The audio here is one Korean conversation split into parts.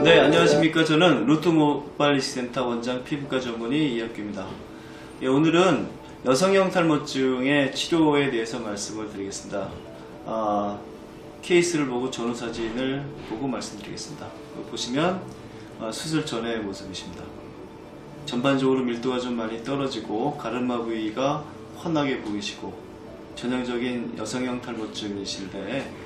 네, 안녕하십니까. 저는 루트모발리스센터 원장 피부과 전문의 이학규입니다. 오늘은 여성형 탈모증의 치료에 대해서 말씀을 드리겠습니다. 케이스를 보고 전후 사진을 보고 말씀드리겠습니다. 보시면 수술 전의 모습이십니다. 전반적으로 밀도가 좀 많이 떨어지고 가르마 부위가 훤하게 보이시고 전형적인 여성형 탈모증이신데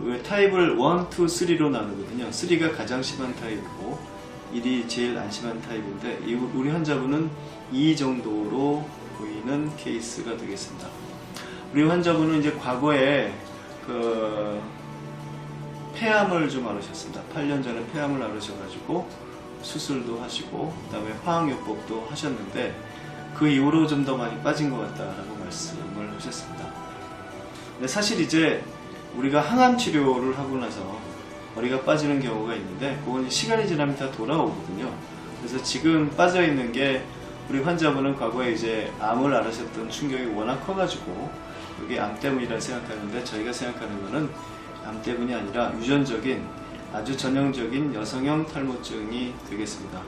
왜 타입을 1, 2, 3로 나누거든요. 3가 가장 심한 타입이고 1이 제일 안 심한 타입인데 우리 환자분은 2 정도로 보이는 케이스가 되겠습니다. 우리 환자분은 이제 과거에 폐암을 좀 앓으셨습니다. 8년 전에 폐암을 앓으셔가지고 수술도 하시고 그다음에 화학요법도 하셨는데 그 이후로 좀 더 많이 빠진 것 같다라고 말씀을 하셨습니다. 근데 사실 이제 우리가 항암 치료를 하고 나서 머리가 빠지는 경우가 있는데 그건 시간이 지나면 다 돌아오거든요. 그래서 지금 빠져 있는 게 우리 환자분은 과거에 이제 암을 앓으셨던 충격이 워낙 커가지고 이게 암 때문이라 생각하는데 저희가 생각하는 거는 암 때문이 아니라 유전적인 아주 전형적인 여성형 탈모증이 되겠습니다.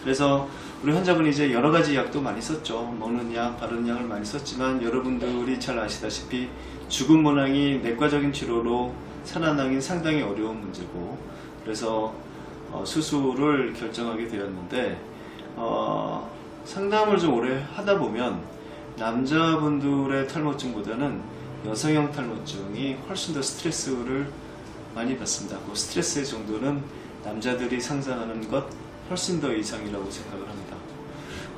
그래서 우리 환자분이 이제 여러 가지 약도 많이 썼죠. 먹는 약, 바르는 약을 많이 썼지만 여러분들이 잘 아시다시피 죽은 모낭이 내과적인 치료로 살아나긴 상당히 어려운 문제고 그래서 수술을 결정하게 되었는데 상담을 좀 오래 하다 보면 남자분들의 탈모증보다는 여성형 탈모증이 훨씬 더 스트레스를 많이 받습니다. 그 스트레스의 정도는 남자들이 상상하는 것 훨씬 더 이상이라고 생각을 합니다.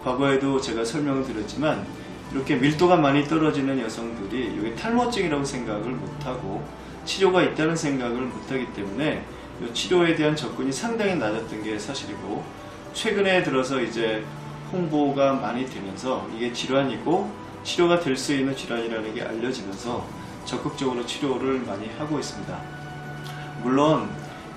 과거에도 제가 설명을 드렸지만 이렇게 밀도가 많이 떨어지는 여성들이 이게 탈모증이라고 생각을 못하고 치료가 있다는 생각을 못하기 때문에 이 치료에 대한 접근이 상당히 낮았던 게 사실이고 최근에 들어서 이제 홍보가 많이 되면서 이게 질환이고 치료가 될 수 있는 질환이라는 게 알려지면서 적극적으로 치료를 많이 하고 있습니다. 물론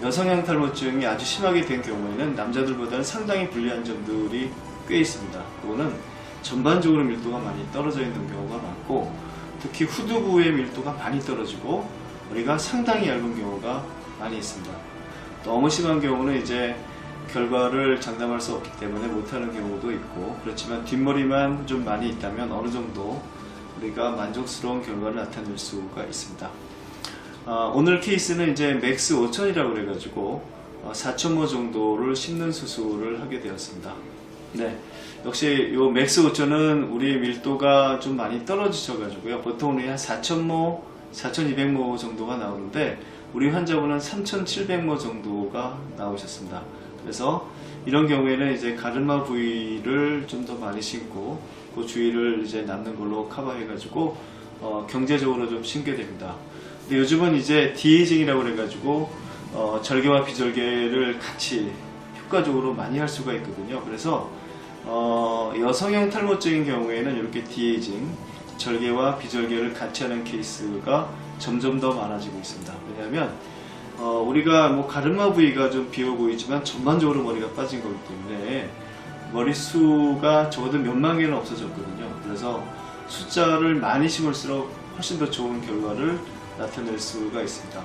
여성형 탈모증이 아주 심하게 된 경우에는 남자들보다는 상당히 불리한 점들이 꽤 있습니다. 그거는 전반적으로 밀도가 많이 떨어져 있는 경우가 많고 특히 후두부의 밀도가 많이 떨어지고 머리가 상당히 얇은 경우가 많이 있습니다. 너무 심한 경우는 이제 결과를 장담할 수 없기 때문에 못하는 경우도 있고 그렇지만 뒷머리만 좀 많이 있다면 어느 정도 우리가 만족스러운 결과를 나타낼 수가 있습니다. 오늘 케이스는 이제 맥스 5000이라고 그래가지고 4000모 정도를 심는 수술을 하게 되었습니다. 네, 역시 요 맥스 5000은 우리 밀도가 좀 많이 떨어지셔가지고요. 보통 우리 한 4000모, 4200모 정도가 나오는데 우리 환자분은 3700모 정도가 나오셨습니다. 그래서 이런 경우에는 이제 가르마 부위를 좀 더 많이 심고 그 주위를 이제 남는 걸로 커버해가지고 경제적으로 좀 심게 됩니다. 근데 요즘은 이제 디에이징이라고 그래가지고 절개와 비절개를 같이 효과적으로 많이 할 수가 있거든요. 그래서 여성형 탈모증인 경우에는 이렇게 디에이징, 절개와 비절개를 같이 하는 케이스가 점점 더 많아지고 있습니다. 왜냐하면 우리가 뭐 가르마 부위가 좀 비어 보이지만 전반적으로 머리가 빠진 거기 때문에 머리수가 적어도 몇만 개는 없어졌거든요. 그래서 숫자를 많이 심을수록 훨씬 더 좋은 결과를 나타낼 수가 있습니다.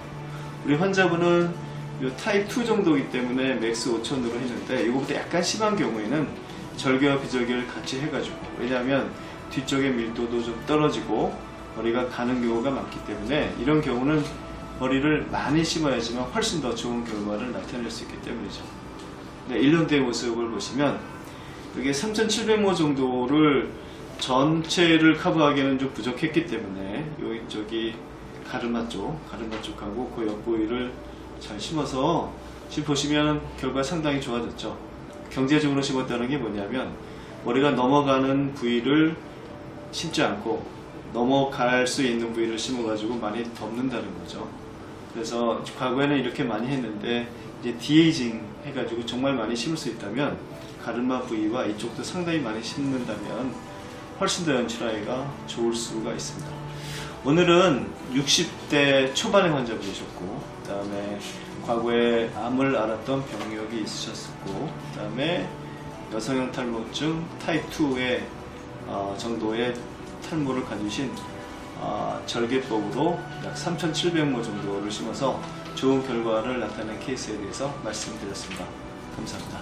우리 환자분은 이 타입 2 정도이기 때문에 맥스 5000으로 했는데 이거보다 약간 심한 경우에는 절개와 비절개를 같이 해가지고 왜냐하면 뒤쪽의 밀도도 좀 떨어지고 머리가 가는 경우가 많기 때문에 이런 경우는 머리를 많이 심어야지만 훨씬 더 좋은 결과를 나타낼 수 있기 때문이죠. 네, 1년 뒤의 모습을 보시면 이게 3700모 정도를 전체를 커버하기에는 좀 부족했기 때문에 여기 가르마 쪽하고 그 옆부위를 잘 심어서 지금 보시면 결과 상당히 좋아졌죠. 경제적으로 심었다는 게 뭐냐면 머리가 넘어가는 부위를 심지 않고 넘어갈 수 있는 부위를 심어가지고 많이 덮는다는 거죠. 그래서 과거에는 이렇게 많이 했는데 이제 디에이징 해가지고 정말 많이 심을 수 있다면 가르마 부위와 이쪽도 상당히 많이 심는다면 훨씬 더 연출하기가 좋을 수가 있습니다. 오늘은 60대 초반의 환자분이셨고 그 다음에 과거에 암을 앓았던 병력이 있으셨고 그 다음에 여성형 탈모증 타입 2의 정도의 탈모를 가지신 절개법으로 약 3700모 정도를 심어서 좋은 결과를 나타낸 케이스에 대해서 말씀드렸습니다. 감사합니다.